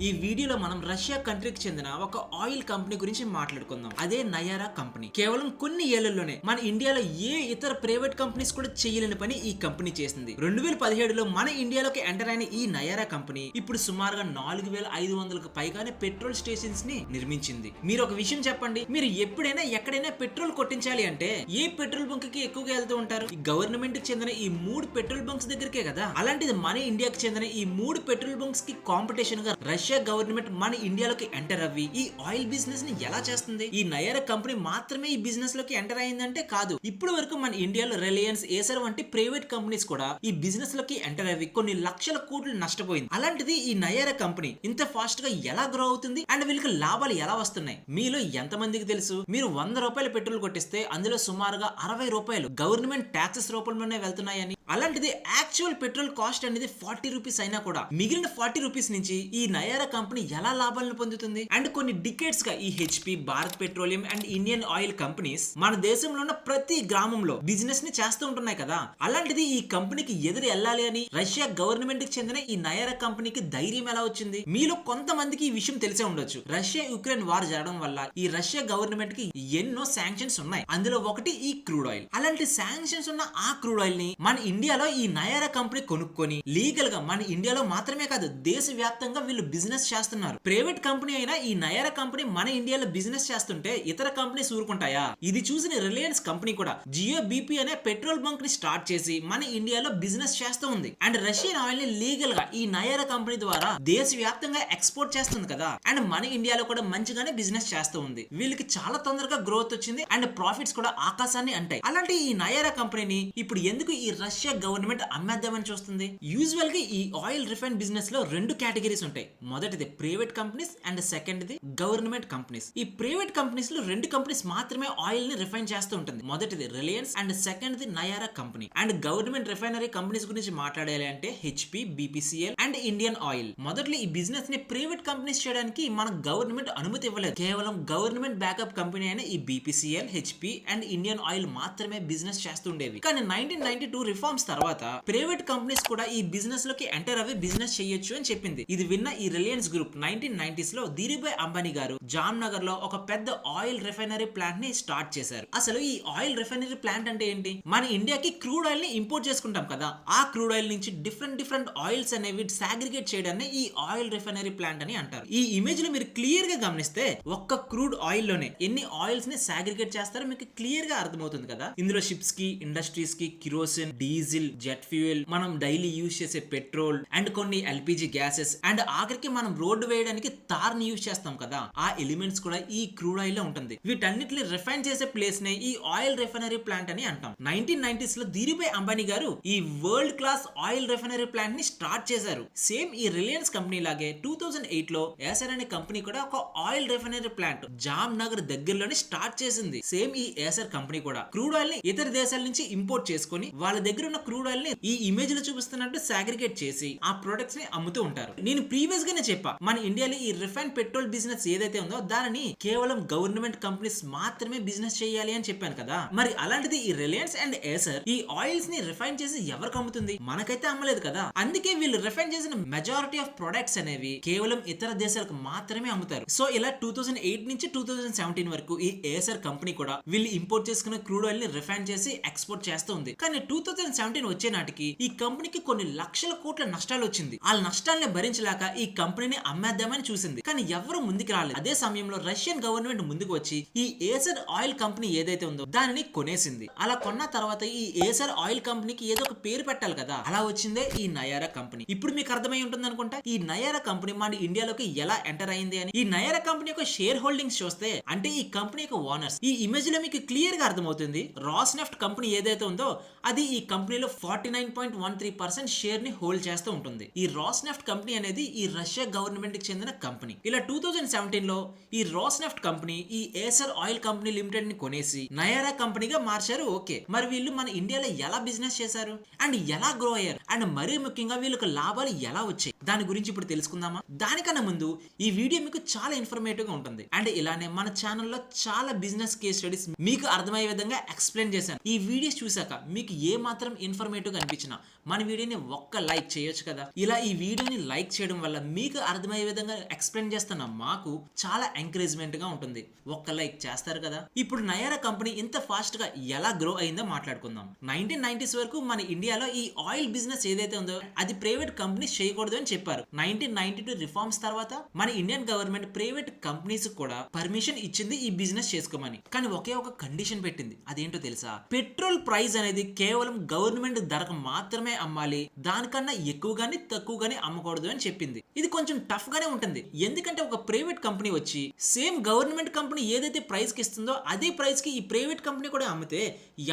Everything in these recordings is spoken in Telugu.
ఈ వీడియోలో మనం రష్యా కంట్రీకి చెందిన ఒక ఆయిల్ కంపెనీ గురించి మాట్లాడుకుందాం. అదే నయారా కంపెనీ. కేవలం కొన్ని ఏళ్లలోనే మన ఇండియాలో ఏ ఇతర ప్రైవేట్ కంపెనీస్ కూడా చేయలేని పని ఈ కంపెనీ చేసింది. 2017లో మన ఇండియాలోకి ఎంటర్ అయిన ఈ నయారా కంపెనీ ఇప్పుడు సుమారుగా 4500కు పైగానే పెట్రోల్ స్టేషన్స్ ని నిర్మించింది. మీరు ఒక విషయం చెప్పండి, మీరు ఎప్పుడైనా ఎక్కడైనా పెట్రోల్ కొట్టించాలి అంటే ఏ పెట్రోల్ బంక్ కి ఎక్కువగా వెళ్తూ ఉంటారు? ఈ గవర్నమెంట్ కి చెందిన ఈ 3 పెట్రోల్ బంక్స్ దగ్గరికే కదా. అలాంటిది మన ఇండియాకి చెందిన ఈ 3 పెట్రోల్ బంక్స్ కి కాంపిటీషన్ గా రష్యా గవర్నమెంట్ మన ఇండియాలోకి ఎంటర్ అవ్వి ఈ ఆయిల్ బిజినెస్ ని ఎలా చేస్తుంది? ఈ నయారా కంపెనీ మాత్రమే ఈ బిజినెస్ లోకి ఎంటర్ అయిందంటే కాదు. ఇప్పటి వరకు మన ఇండియాలో రిలయన్స్, ఏసర్ వంటి ప్రైవేట్ కంపెనీస్ కూడా ఈ బిజినెస్ లోకి ఎంటర్ అవ్వి కొన్ని లక్షల కోట్లు నష్టపోయింది. అలాంటిది ఈ నయారా కంపెనీ ఇంత ఫాస్ట్ గా ఎలా గ్రో అవుతుంది అండ్ వీళ్ళకి లాభాలు ఎలా వస్తున్నాయి? మీలో ఎంత మందికి తెలుసు? మీరు 100 రూపాయల పెట్రోల్ కొట్టిస్తే అందులో సుమారుగా 60 రూపాయలు గవర్నమెంట్ ట్యాక్సెస్ రూపంలోనే వెళ్తున్నాయని. అలాంటిది యాక్చువల్ పెట్రోల్ కాస్ట్ అనేది 40 రూపీస్ అయినా కూడా మిగిలిన 40 రూపీస్ నుంచి ఈ నయారా కంపెనీ ఎలా లాభాలను పొందుతుంది? అండ్ కొన్ని డికేట్స్ గా ఈ HP, Bharat petroleum and Indian oil companies మన దేశంలో ఉన్న ప్రతి గ్రామంలో బిజినెస్ ని చేస్తూ ఉంటున్నాయి కదా. అలాంటిది ఈ కంపెనీకి ఎదురు వెళ్ళాలి అని రష్యా గవర్నమెంట్ కి చెందిన ఈ నయారా కంపెనీకి ధైర్యం ఎలా వచ్చింది? మీలో కొంతమందికి ఈ విషయం తెలిసే ఉండొచ్చు. రష్యా యుక్రెయిన్ వార్ జరగడం వల్ల ఈ రష్యా గవర్నమెంట్ కి ఎన్నో శాంక్షన్స్ ఉన్నాయి. అందులో ఒకటి ఈ క్రూడ్ ఆయిల్. అలాంటి శాంక్షన్స్ ఉన్న ఆ క్రూడ్ ఆయిల్ ని మన ఇండియాలో ఈ నయారా కంపెనీ కొనుక్కొని లీగల్ గా మన ఇండియాలో మాత్రమే కాదు దేశ వ్యాప్తంగా వీళ్ళు బిజినెస్ చేస్తున్నారు. ప్రైవేట్ కంపెనీ అయినా ఈ నయారా కంపెనీ మన ఇండియాలో బిజినెస్ చేస్తుంటే ఇతర కంపెనీస్ ఊరుకుంటాయా? ఇది చూసిన రిలయన్స్ కంపెనీ కూడా జియో బీపీ అనే పెట్రోల్ బంక్ ని స్టార్ట్ చేసి మన ఇండియాలో బిజినెస్ చేస్తూ ఉంది. అండ్ రష్యన్ ఆయిల్ ని లీగల్ గా ఈ నయారా కంపెనీ ద్వారా దేశ వ్యాప్తంగా ఎక్స్పోర్ట్ చేస్తుంది కదా. అండ్ మన ఇండియాలో కూడా మంచిగానే బిజినెస్ చేస్తూ ఉంది. వీళ్ళకి చాలా తొందరగా గ్రోత్ వచ్చింది అండ్ ప్రాఫిట్స్ కూడా ఆకాశాన్ని అంటాయి. అలాంటి ఈ నయారా కంపెనీని ఇప్పుడు ఎందుకు ఈ రష్యా గవర్నమెంట్ అమ్మేద్దామని చూస్తుంది? యూజువల్ గా ఈ ఆయిల్ రిఫైన్ బిజినెస్ లో 2 కేటగిరీస్ ఉంటాయి. మొదటిది ప్రైవేట్ కంపెనీస్ అండ్ సెకండ్ది గవర్నమెంట్ కంపెనీస్. ఈ ప్రైవేట్ కంపెనీస్ లో 2 కంపెనీస్ మాత్రమే ఆయిల్ ని రిఫైన్ చేస్తూ ఉంటుంది. మొదటిది రిలయన్స్ అండ్ సెకండ్ది Nayara company. And government refinery companies గురించి మాట్లాడాలి అంటే HP, BPCL and Indian Oil. మొదట్లో ఈ బిజినెస్ ని ప్రైవేట్ కంపెనీస్ చేయడానికి మన గవర్నమెంట్ అనుమతి ఇవ్వలేదు. కేవలం గవర్నమెంట్ బ్యాకప్ కంపెనీ అయిన ఈ BPCL, HP and Indian oil మాత్రమే బిజినెస్ చేస్తుండేవి. కానీ 1992 రిఫార్మ్స్ తర్వాత ప్రైవేట్ కంపెనీస్ కూడా ఈ బిజినెస్ లోకి ఎంటర్ అవి బిజినెస్ చేయొచ్చు అని చెప్పింది. ఇది విన్న ఈ రిలయన్స్ గ్రూప్ 1990s లో ధీరుభాయ్ అంబానీ గారు జామ్నగర్ లో ఒక పెద్ద ఆయిల్ రిఫైనరీ ప్లాంట్ ని స్టార్ట్ చేశారు. అసలు ఈ ఆయిల్ రిఫైనరీ ప్లాంట్ అంటే ఏంటి? మన ఇండియాకి క్రూడ్ ఆయిల్ ని ఇంపోర్ట్ చేసుకుంటాం కదా. ఆ క్రూడ్ ఆయిల్ నుంచి డిఫరెంట్ ఆయిల్స్ అనేవి సాగ్రిగేట్ చేయడాన్ని ఈ ఆయిల్ రిఫైనరీ ప్లాంట్ అని అంటారు. ఈ ఇమేజ్ లో మీరు క్లియర్ గా గమనిస్తే ఒక్క క్రూడ్ ఆయిల్ లోనే ఎన్ని ఆయిల్స్ ని సాగ్రిగేట్ చేస్తారో మీకు క్లియర్ గా అర్థమవుతుంది కదా. ఇందులో షిప్స్ కి, ఇండస్ట్రీస్ కి కిరోసిన్, డీజిల్, జెట్ ఫ్యూయల్, మనం డైలీ యూజ్ చేసే పెట్రోల్ అండ్ కొన్ని ఎల్పిజి గ్యాసెస్ అండ్ ఆఖరికి మనం రోడ్డు వేయడానికి తార్ ని యూజ్ చేస్తాం కదా. ఆ ఎలిమెంట్స్ కూడా ఈ క్రూడ్ ఆయిల్ లో ఉంటుంది. వీటన్నిటిని రిఫైన్ చేసే ప్లేస్ నే ఈ ఆయిల్ రిఫైనరీ ప్లాంట్ అని అంటాం. 1990s లో ధీరుభాయ్ అంబానీ గారు ఈ world class oil refinery plant ని స్టార్ట్ చేశారు. సేమ్ ఈ రిలయన్స్ కంపెనీ లాగే 2008 లో ఏసర్ అనే కంపెనీ కూడా ఒక oil refinery plant jam Nagar దగ్గరలోనే స్టార్ట్ చేసింది. సేమ్ ఈ ఏసర్ కంపెనీ కూడా క్రూడ్ ఆయిల్ ని ఇతర దేశాల నుంచి ఇంపోర్ట్ చేసుకొని వాళ్ళ దగ్గర ఉన్న క్రూడ్ ఆయిల్ ని ఈ ఇమేజ్ లో చూపిస్తున్నట్టు సాగ్రిగేట్ చేసి ఆ ప్రొడక్ట్స్ ని అమ్ముతూ ఉంటారు. నేను ప్రీవియస్ గానే చెప్పా, మన ఇండియాలో ఈ రిఫైన్ పెట్రోల్ బిజినెస్ ఏదైతే ఉందో దానిని కేవలం గవర్నమెంట్ కంపెనీస్ మాత్రమే బిజినెస్ చేయాలి అని చెప్పాను కదా. మరి అలాంటిది ఈ రిలయన్స్ అండ్ ఏసర్ ఈ ఆయిల్స్ ని రిఫైన్ చేసి ఎవరికి అమ్ముతుంది? మనకైతే అమ్మలేదు కదా. అందుకే వీళ్ళు రిఫైన్ చేసిన మెజారిటీ ఆఫ్ ప్రొడక్ట్స్ అనేవి కేవలం ఇతర దేశాలకు మాత్రమే అమ్ముతారు. సో ఇలా 2008 నుంచి 2017 వరకు ఈ ఏసర్ కంపెనీ కూడా వీళ్ళు ఇంపోర్ట్ చేసుకున్న క్రూడ్ ఆయిల్ ని రిఫైన్ చేసి ఎక్స్పోర్ట్ చేస్తూ ఉంది. కానీ 2017 వచ్చే నాటికి ఈ కంపెనీకి కొన్ని లక్షల కోట్ల నష్టాలు వచ్చింది. ఆ నష్టాలను భరించలేక ఈ కంపెనీని అమ్మేద్దామని చూసింది. కానీ ఎవరు ముందుకు రాలేదు. అదే సమయంలో రష్యన్ గవర్నమెంట్ ముందుకు వచ్చి ఈ ఏసర్ ఆయిల్ కంపెనీ ఏదైతే ఉందో దానిని కొనేసింది. అలా కొన్న తర్వాత ఈ ఏసర్ ఆయిల్ కంపెనీకి ఏదో ఒక పేరు పెట్టాలి కదా. అలా వచ్చిందే ఈ నయారా కంపెనీ. ఇప్పుడు మీకు అర్థమై ఉంటుంది అనుకుంటా ఈ నయారా కంపెనీ మన ఇండియాలోకి ఎలా ఎంటర్ అయింది అని. ఈ నయారా కంపెనీ యొక్క షేర్ హోల్డింగ్స్ చూస్తే అంటే ఈ కంపెనీ యొక్క ఓనర్స్ ఈ ఇమేజ్ లో మీకు క్లియర్ గా అర్థమవుతుంది. రాస్నెఫ్ట్ కంపెనీ ఏదైతే ఉందో అది ఈ కంపెనీలో 49.13% షేర్ ని హోల్డ్ చేస్తూ ఉంటుంది. ఈ రాస్నెఫ్ట్ కంపెనీ అనేది ఈ రష్యా గవర్నమెంట్ కి చెందిన కంపెనీ. ఇలా 2017 లో ఈ రాస్నెఫ్ట్ కంపెనీ ఈ ఏసర్ ఆయిల్ కంపెనీ లిమిటెడ్ ని కొనేసి నయారా కంపెనీగా మార్చారు. ఓకే, మరి వీళ్ళు మన ఇండియాలో ఎలా బిజినెస్ చేశారు అండ్ ఎలా గ్రో అయ్యారు అండ్ మరీ ముఖ్యంగా వీళ్ళకి లాభాలు ఎలా వచ్చాయి దాని గురించి ఇప్పుడు తెలుసుకుందామా? దానికన్నా ముందు ఈ వీడియో మీకు చాలా ఇన్ఫర్మేటివ్ గా ఉంటుంది. అండ్ ఇలానే మన ఛానల్లో చాలా బిజినెస్ కేస్ స్టడీస్ మీకు అర్థమయ్యే విధంగా ఎక్స్ప్లెయిన్ చేశాను. ఈ వీడియోస్ చూసాక మీకు ఏ మాత్రం ఇన్ఫర్మేటివ్ గా అనిపించినా మన వీడియోని ఒక్క లైక్ చేయొచ్చు కదా. ఇలా ఈ వీడియోని లైక్ చేయడం వల్ల మీకు మీకు అర్థమయ్యే విధంగా ఎక్స్ప్లెయిన్ చేస్తున్న మాకు చాలా ఎంకరేజ్మెంట్ గా ఉంటుంది. ఒక్క లైక్ చేస్తారు కదా. ఇప్పుడు నయారా కంపెనీ ఇంత ఫాస్ట్ గా ఎలా గ్రో అయిందో మాట్లాడుకుందాం. 1990s వరకు మన ఇండియాలో ఈ ఆయిల్ బిజినెస్ ఏదైతే ఉందో అది ప్రైవేట్ కంపెనీస్ చేయకూడదు అని చెప్పారు. 1992 రిఫార్మ్స్ తర్వాత మన ఇండియన్ గవర్నమెంట్ ప్రైవేట్ కంపెనీస్ కూడా పర్మిషన్ ఇచ్చింది ఈ బిజినెస్ చేసుకోమని. కానీ ఒకే ఒక కండిషన్ పెట్టింది. అదేంటో తెలుసా? పెట్రోల్ ప్రైస్ అనేది కేవలం గవర్నమెంట్ ధరకు మాత్రమే అమ్మాలి, దానికన్నా ఎక్కువ గానీ తక్కువ గానీ అమ్మకూడదు అని చెప్పింది. ఇది కొంచెం టఫ్ గానే ఉంటుంది. ఎందుకంటే ఒక ప్రైవేట్ కంపెనీ వచ్చి సేమ్ గవర్నమెంట్ కంపెనీ ఏదైతే ప్రైస్ కి ఇస్తుందో అదే ప్రైస్ కి ఈ ప్రైవేట్ కంపెనీ కూడా అమ్మితే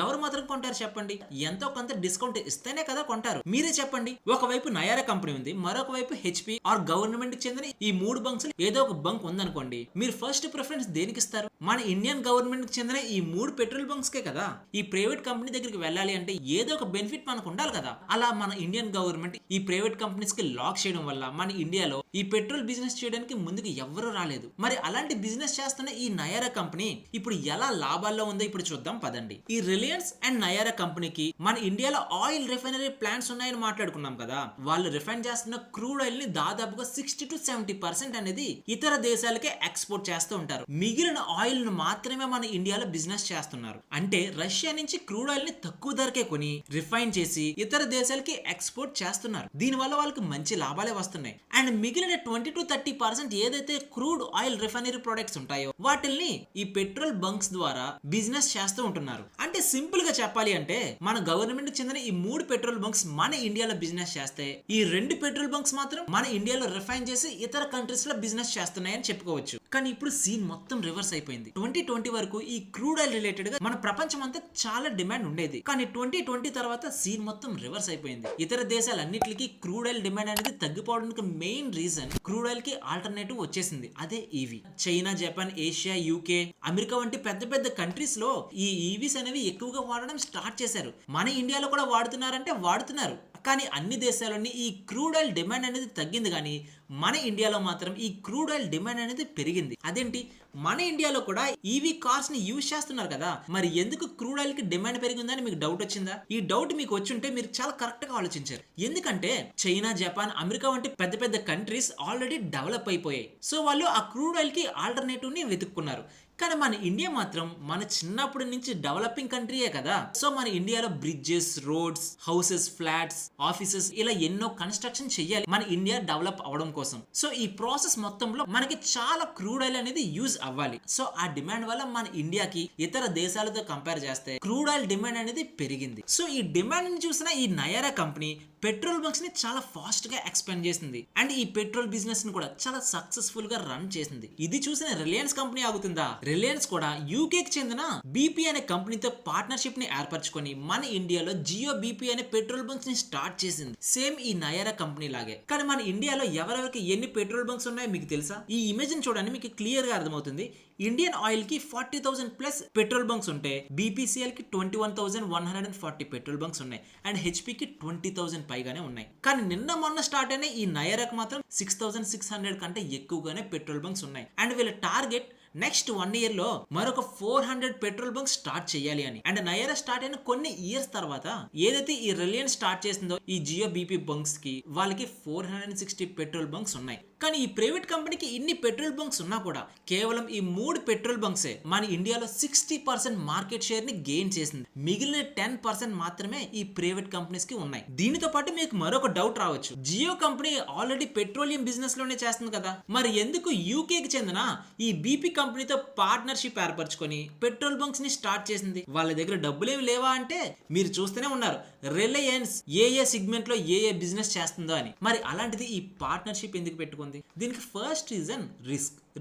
ఎవరు మాత్రం కొంటారు చెప్పండి? ఎంతో కొంత డిస్కౌంట్ ఇస్తేనే కదా కొంటారు. మీరే చెప్పండి. ఒకవైపు నయారా కంపెనీ ఉంది, మరొక వైపు హెచ్పి ఆర్ గవర్నమెంట్ కి చెందిన ఈ 3 బంక్స్ ఏదో ఒక బంక్ ఉందనుకోండి, మీరు ఫస్ట్ ప్రిఫరెన్స్ దేనికి ఇస్తారు? మన ఇండియన్ గవర్నమెంట్ కి చెందిన ఈ 3 పెట్రోల్ బంక్స్ కే కదా. ఈ ప్రైవేట్ కంపెనీ దగ్గరికి వెళ్ళాలి అంటే ఏదో ఒక బెనిఫిట్ మనకు ఉండాలి కదా. అలా మన ఇండియన్ గవర్నమెంట్ ఈ ప్రైవేట్ కంపెనీస్ కి లాక్ చేయడం వల్ల మన ఇండియాలో ఈ పెట్రోల్ బిజినెస్ చేయడానికి ముందుకు ఎవ్వరూ రాలేదు. మరి అలాంటి బిజినెస్ చేస్తున్న ఈ నయారా కంపెనీ ఇప్పుడు ఎలా లాభాల్లో ఉందో ఇప్పుడు చూద్దాం పదండి. ఈ రిలయన్స్ అండ్ నయారా కంపెనీకి మన ఇండియాలో ఆయిల్ రిఫైనరీ ప్లాంట్స్ ఉన్నాయని మాట్లాడుకున్నాం కదా. వాళ్ళు రిఫైన్ చేస్తున్న క్రూడ్ ఆయిల్ ని దాదాపుగా 60 to 70% అనేది ఇతర దేశాలకే ఎక్స్పోర్ట్ చేస్తూ ఉంటారు. మిగిలిన ఆయిల్ ను మాత్రమే మన ఇండియాలో బిజినెస్ చేస్తున్నారు. అంటే రష్యా నుంచి క్రూడ్ ఆయిల్ ని తక్కువ ధరకే కొని రిఫైన్ చేసి ఇతర దేశాలకి ఎక్స్పోర్ట్ చేస్తున్నారు. దీనివల్ల వాళ్ళకి మంచి లాభాలే వస్తున్నాయి. అండ్ మిగిలిన 20 to 30% ఏదైతే క్రూడ్ ఆయిల్ రిఫైనరీ ప్రొడక్ట్స్ ఉంటాయో వాటిల్ని ఈ పెట్రోల్ బంక్స్ ద్వారా బిజినెస్ చేస్తూ ఉంటున్నారు. అంటే సింపుల్ గా చెప్పాలి అంటే మన గవర్నమెంట్ చెందిన ఈ 3 పెట్రోల్ బంక్స్ మన ఇండియాలో బిజినెస్ చేస్తే ఈ 2 పెట్రోల్ బంక్స్ మాత్రం మన ఇండియాలో రిఫైన్ చేసి ఇతర కంట్రీస్ లో బిజినెస్ చేస్తున్నాయని చెప్పుకోవచ్చు. కానీ ఇప్పుడు సీన్ మొత్తం రివర్స్ అయిపోయింది. 2020 వరకు ఈ క్రూడ్ ఆయిల్ రిలేటెడ్ గా మన ప్రపంచం అంతా చాలా డిమాండ్ ఉండేది. కానీ 2020 తర్వాత సీన్ మొత్తం రివర్స్ అయిపోయింది. ఇతర దేశాలన్నిటికీ క్రూడ్ ఆయిల్ డిమాండ్ అనేది తగ్గిపోవడానికి మెయిన్ రీజన్ క్రూడ్ ఆయిల్ కి ఆల్టర్నేటివ్ వచ్చేసింది. అదే EV. China, Japan, Asia, UK, America వంటి పెద్ద పెద్ద కంట్రీస్ లో ఈ ఈవీస్ అనేవి ఎక్కువగా వాడడం స్టార్ట్ చేశారు. మన ఇండియాలో కూడా వాడుతున్నారంటే వాడుతున్నారు. కానీ అన్ని దేశాల్లోని ఈ క్రూడ్ ఆయిల్ డిమాండ్ అనేది తగ్గింది, కానీ మన ఇండియాలో మాత్రం ఈ క్రూడ్ ఆయిల్ డిమాండ్ అనేది పెరిగింది. అదేంటి? మన ఇండియాలో కూడా ఈవీ కార్స్ ని యూజ్ చేస్తున్నారు కదా, మరి ఎందుకు క్రూడ్ ఆయిల్ కి డిమాండ్ పెరిగిందని మీకు డౌట్ వచ్చిందా? ఈ డౌట్ మీకు వచ్చుంటే మీరు చాలా కరెక్ట్ గా ఆలోచించారు. ఎందుకంటే చైనా, జపాన్, అమెరికా వంటి పెద్ద పెద్ద కంట్రీస్ ఆల్రెడీ డెవలప్ అయిపోయాయి. సో వాళ్ళు ఆ క్రూడ్ ఆయిల్ కి ఆల్టర్నేటివ్ ని వెతుక్కున్నారు. కానీ మన ఇండియా మాత్రం మన చిన్నప్పటి నుంచి డెవలపింగ్ కంట్రీయే కదా. సో మన ఇండియాలో bridges, roads, houses, flats, offices ఇలా ఎన్నో కన్స్ట్రక్షన్ చెయ్యాలి మన ఇండియా డెవలప్ అవడం కోసం. సో ఈ ప్రాసెస్ మొత్తంలో మనకి చాలా క్రూడ్ ఆయిల్ అనేది యూజ్ అవ్వాలి. సో ఆ డిమాండ్ వల్ల మన ఇండియాకి ఇతర దేశాలతో కంపేర్ చేస్తే క్రూడ్ ఆయిల్ డిమాండ్ అనేది పెరిగింది. సో ఈ డిమాండ్ ని చూసిన ఈ నయారా కంపెనీ పెట్రోల్ బంక్స్ ని చాలా ఫాస్ట్ గా ఎక్స్పాండ్ చేసింది. అండ్ ఈ పెట్రోల్ బిజినెస్ ని కూడా చాలా సక్సెస్ఫుల్ గా రన్ చేసింది. ఇది చూసిన రిలయన్స్ కంపెనీ ఆగుతుందా? రిలయన్స్ కూడా యూకేకి చెందిన బీపీ అనే కంపెనీతో పార్ట్నర్షిప్ ని ఏర్పరచుకొని మన ఇండియాలో జియో బీపీ అనే పెట్రోల్ బంక్స్ ని స్టార్ట్ చేసింది. సేమ్ ఈ నయారా కంపెనీ లాగే. కానీ మన ఇండియాలో ఎవరెవరికి ఎన్ని పెట్రోల్ బంక్స్ ఉన్నాయో మీకు తెలుసా? ఈ ఇమేజ్ ని చూడండి, మీకు క్లియర్ గా అర్థమవుతుంది. ఇండియన్ ఆయిల్ కి 40,000 ప్లస్ పెట్రోల్ బంక్స్ ఉంటే బీపీసీఎల్ కి 21,140 పెట్రోల్ బంక్స్ ఉన్నాయి. అండ్ హెచ్పీకి 20,000 పైగానే ఉన్నాయి. కానీ నిన్న మొన్న స్టార్ట్ అయిన ఈ నయారాకి మాత్రం 6,600 కంటే ఎక్కువగానే పెట్రోల్ బంక్స్ ఉన్నాయి. అండ్ వీళ్ళ టార్గెట్ నెక్స్ట్ 1 year లో మరొక 400 పెట్రోల్ బంక్స్ స్టార్ట్ చేయాలి అని. అండ్ నయారా స్టార్ట్ అయిన కొన్ని ఇయర్స్ తర్వాత ఏదైతే ఈ రిలయన్స్ స్టార్ట్ చేసిందో ఈ జియో బీపీ బంక్స్ కి వాళ్ళకి 460 పెట్రోల్ బంక్స్ ఉన్నాయి. కానీ ఈ ప్రైవేట్ కంపెనీకి ఇన్ని పెట్రోల్ బంక్స్ ఉన్నా కూడా కేవలం ఈ 3 పెట్రోల్ బంక్సే మన ఇండియాలో 60% మార్కెట్ షేర్ ని గెయిన్ చేసింది. మిగిలిన 10% మాత్రమే ఈ ప్రైవేట్ కంపెనీస్ కి ఉన్నాయి. దీనితో పాటు మీకు మరొక డౌట్ రావచ్చు, Jio company already petroleum business లోనే చేస్తుంది కదా, మరి ఎందుకు యూకేకి చెందిన ఈ బీపీ కంపెనీతో పార్ట్నర్షిప్ ఏర్పరచుకొని పెట్రోల్ బంక్స్ ని స్టార్ట్ చేసింది? వాళ్ళ దగ్గర డబ్బులేమి లేవా అంటే మీరు చూస్తూనే ఉన్నారు రిలయన్స్ ఏ సెగ్మెంట్ లో ఏ బిజినెస్ చేస్తుందో అని. మరి అలాంటిది ఈ పార్ట్నర్షిప్ ఎందుకు పెట్టుకుంది? దీనికి ఫస్ట్ రీజన్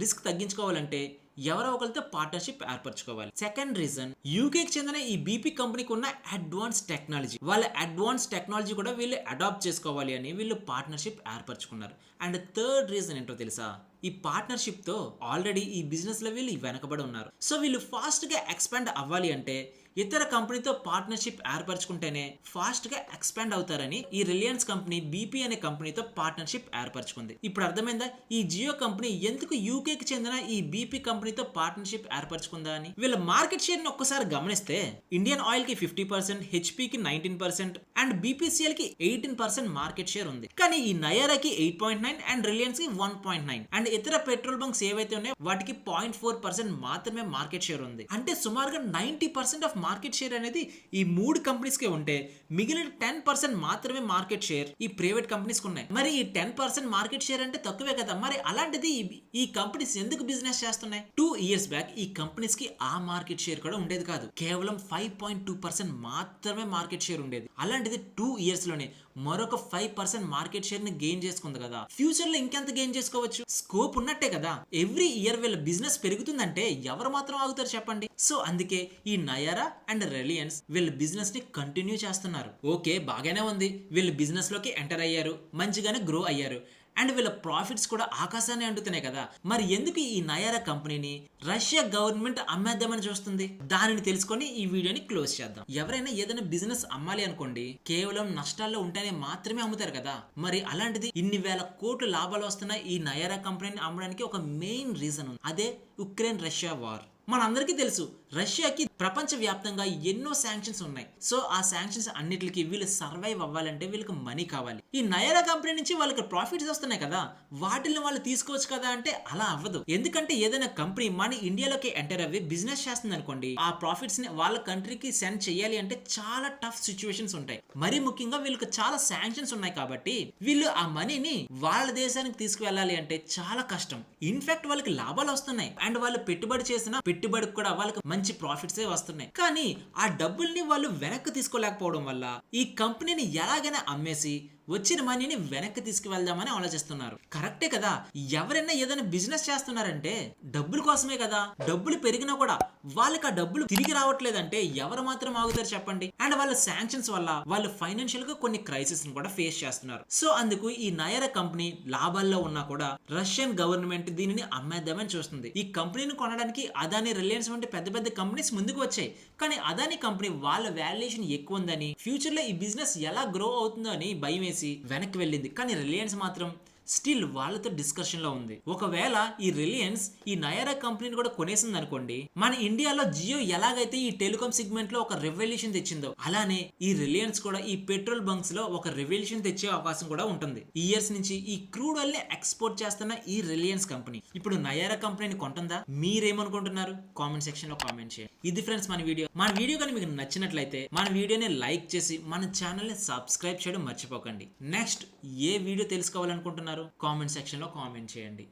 రిస్క్ తగ్గించుకోవాలంటే ఎవరో ఒకరితో పార్ట్నర్షిప్ ఏర్పరచుకోవాలి. సెకండ్ రీజన్, యూకేకి చెందిన ఈ బీపీ కంపెనీకి ఉన్న అడ్వాన్స్ టెక్నాలజీ, వాళ్ళ అడ్వాన్స్ టెక్నాలజీ కూడా వీళ్ళు అడాప్ట్ చేసుకోవాలి అని వీళ్ళు పార్ట్నర్షిప్ ఏర్పరచుకున్నారు. అండ్ థర్డ్ రీజన్ ఏంటో తెలుసా? ఈ పార్ట్నర్షిప్ తో ఆల్రెడీ ఈ బిజినెస్ లో వీళ్ళు వెనకబడి ఉన్నారు. సో వీళ్ళు ఫాస్ట్ గా ఎక్స్పాండ్ అవ్వాలి అంటే ఇతర కంపెనీతో పార్ట్నర్షిప్ ఏర్పరచుకుంటేనే ఫాస్ట్ గా ఎక్స్పాండ్ అవుతారని ఈ రిలయన్స్ కంపెనీ బీపీ అనే కంపెనీతో పార్ట్నర్షిప్ ఏర్పరచుకుంది. ఇప్పుడు అర్థమైందా ఈ జియో కంపెనీ ఎందుకు యూకేకి చెందిన ఈ బీపీ కంపెనీతో పార్ట్నర్షిప్ ఏర్పరచుకుందా అని. వీళ్ళ మార్కెట్ షేర్ ని ఒక్కసారి గమనిస్తే ఇండియన్ ఆయిల్ కి 50%, హెచ్పీకి 19% అండ్ బీపీసీఎల్ కి 18% మార్కెట్ షేర్ ఉంది. కానీ ఈ నయారాకి 8.9 అండ్ రిలయన్స్ కి 1.9 అండ్ ఇతర పెట్రోల్ బంక్స్ ఏవైతే ఉన్నాయో వాటికి 0.4% మాత్రమే మార్కెట్ షేర్ ఉంది. అంటే సుమారుగా 90% ఆఫ్ మార్కెట్ షేర్ అనేది ఈ మూడు కంపెనీస్ కే ఉంటే మిగిలిన 10% మాత్రమే మార్కెట్ షేర్ ఈ ప్రైవేట్ కంపెనీస్ ఉన్నాయి. మరి ఈ 10% మార్కెట్ షేర్ అంటే తక్కువే కదా. మరి అలాంటిది ఈ కంపెనీస్ ఎందుకు బిజినెస్ చేస్తున్నాయి? 2 years బ్యాక్ ఈ కంపెనీస్ కి ఆ మార్కెట్ షేర్ కూడా ఉండేది కాదు. కేవలం 5.2% మాత్రమే మార్కెట్ షేర్ ఉండేది. అలాంటిది 2 years లోనే మరొక 5% మార్కెట్ షేర్ ని గెయిన్ చేసుకుంది కదా. ఫ్యూచర్ లో ఇంకెంత గెయిన్ చేసుకోవచ్చు? స్కోప్ ఉన్నట్టే కదా. ఎవ్రీ ఇయర్ వీళ్ళ బిజినెస్ పెరుగుతుందంటే ఎవరు మాత్రం ఆగుతారు చెప్పండి. సో అందుకే ఈ నయారా అండ్ రిలయన్స్ వీళ్ళ బిజినెస్ ని కంటిన్యూ చేస్తున్నారు. ఓకే బాగానే ఉంది, వీళ్ళు బిజినెస్ లోకి ఎంటర్ అయ్యారు, మంచిగానే గ్రో అయ్యారు అండ్ వీళ్ళ ప్రాఫిట్స్ కూడా ఆకాశాన్ని అంటున్నాయి కదా. మరి ఎందుకు ఈ నయారా కంపెనీని రష్యా గవర్నమెంట్ అమ్మేద్దామని చూస్తుంది? దానిని తెలుసుకొని ఈ వీడియోని క్లోజ్ చేద్దాం. ఎవరైనా ఏదైనా బిజినెస్ అమ్మాలి అనుకోండి, కేవలం నష్టాల్లో ఉంటేనే మాత్రమే అమ్ముతారు కదా. మరి అలాంటిది ఇన్ని వేల కోట్లు లాభాలు వస్తున్న ఈ నయారా కంపెనీని అమ్మడానికి ఒక మెయిన్ రీజన్ ఉంది. అదే ఉక్రెయిన్ రష్యా వార్. మనందరికీ తెలుసు రష్యాకి ప్రపంచ వ్యాప్తంగా ఎన్నో శాంక్షన్స్ ఉన్నాయి. సో ఆ శాంక్షన్స్ అన్నిటికి వీళ్ళు సర్వైవ్ అవ్వాలంటే వీళ్ళకి మనీ కావాలి. ఈ నయారా కంపెనీ నుంచి వాళ్ళకి ప్రాఫిట్స్ వస్తున్నాయి కదా, వాటిని వాళ్ళు తీసుకోవచ్చు కదా అంటే అలా అవ్వదు. ఎందుకంటే ఏదైనా కంపెనీ మన ఇండియాలోకి ఎంటర్ అవ్వి బిజినెస్ చేస్తుంది అనుకోండి, ఆ ప్రాఫిట్స్ ని వాళ్ళ కంట్రీకి సెండ్ చేయాలి అంటే చాలా టఫ్ సిచ్యువేషన్స్ ఉంటాయి. మరీ ముఖ్యంగా వీళ్ళకి చాలా శాంక్షన్స్ ఉన్నాయి కాబట్టి వీళ్ళు ఆ మనీని వాళ్ళ దేశానికి తీసుకువెళ్ళాలి అంటే చాలా కష్టం. ఇన్ఫాక్ట్ వాళ్ళకి లాభాలు వస్తున్నాయి అండ్ వాళ్ళు పెట్టుబడి చేసిన పెట్టుబడికి కూడా వాళ్ళకి మంచి ప్రాఫిట్స్ వస్తున్నాయి. కానీ ఆ డబ్బుల్ని వాళ్ళు వెనక్కి తీసుకోలేకపోవడం వల్ల ఈ కంపెనీని ఎలాగైనా అమ్మేసి వచ్చిన మనీని వెనక్కి తీసుకువెళ్దామని ఆలోచిస్తున్నారు. కరెక్టే కదా. ఎవరైనా ఏదైనా బిజినెస్ చేస్తున్నారంటే డబ్బుల కోసమే కదా. డబ్బులు పెరిగినా కూడా వాళ్ళకి ఆ డబ్బులు తిరిగి రావట్లేదంటే ఎవరు మాత్రం ఆగుతారు చెప్పండి. అండ్ వాళ్ళ శాంక్షన్స్ వల్ల వాళ్ళు ఫైనాన్షియల్ గా కొన్ని క్రైసిస్ ని కూడా ఫేస్ చేస్తున్నారు. సో అందుకు ఈ నయారా కంపెనీ లాభాల్లో ఉన్నా కూడా రష్యన్ గవర్నమెంట్ దీనిని అమ్మేద్దామని చూస్తుంది. ఈ కంపెనీని కొనడానికి అదాని, రిలయన్స్ వంటి పెద్ద పెద్ద కంపెనీస్ ముందుకు వచ్చాయి. కానీ అదాని కంపెనీ వాళ్ళ వాల్యుయేషన్ ఎక్కువ ఉందని, ఫ్యూచర్ లో ఈ బిజినెస్ ఎలా గ్రో అవుతుందో అని భయం వేసి వెనక్కి వెళ్ళింది. కానీ రిలయన్స్ మాత్రం స్టిల్ వాళ్ళతో డిస్కషన్ లో ఉంది. ఒకవేళ ఈ రిలయన్స్ ఈ నయారా కంపెనీని కూడా కొనేసింది అనుకోండి, మన ఇండియాలో జియో ఎలాగైతే ఈ టెలికాం సెగ్మెంట్ లో ఒక రెవల్యూషన్ తెచ్చిందో అలానే ఈ రిలయన్స్ కూడా ఈ పెట్రోల్ బంక్స్ లో ఒక రెవల్యూషన్ తెచ్చే అవకాశం కూడా ఉంటుంది. ఇయర్స్ నుంచి ఈ క్రూడ్ ఆయిల్ ని ఎక్స్పోర్ట్ చేస్తున్న ఈ రిలయన్స్ కంపెనీ ఇప్పుడు నయారా కంపెనీని కొంటుందా? మీరేమనుకుంటున్నారు? కామెంట్ సెక్షన్ లో కామెంట్ చేయండి. ఇది ఫ్రెండ్స్ మన వీడియో కానీ మీకు నచ్చినట్లయితే మన వీడియోని లైక్ చేసి మన ఛానల్ ని సబ్స్క్రైబ్ చేయడం మర్చిపోకండి. నెక్స్ట్ ఏ వీడియో తెలుసుకోవాలనుకుంటున్నారు? కామెంట్ సెక్షన్ లో కామెంట్ చేయండి.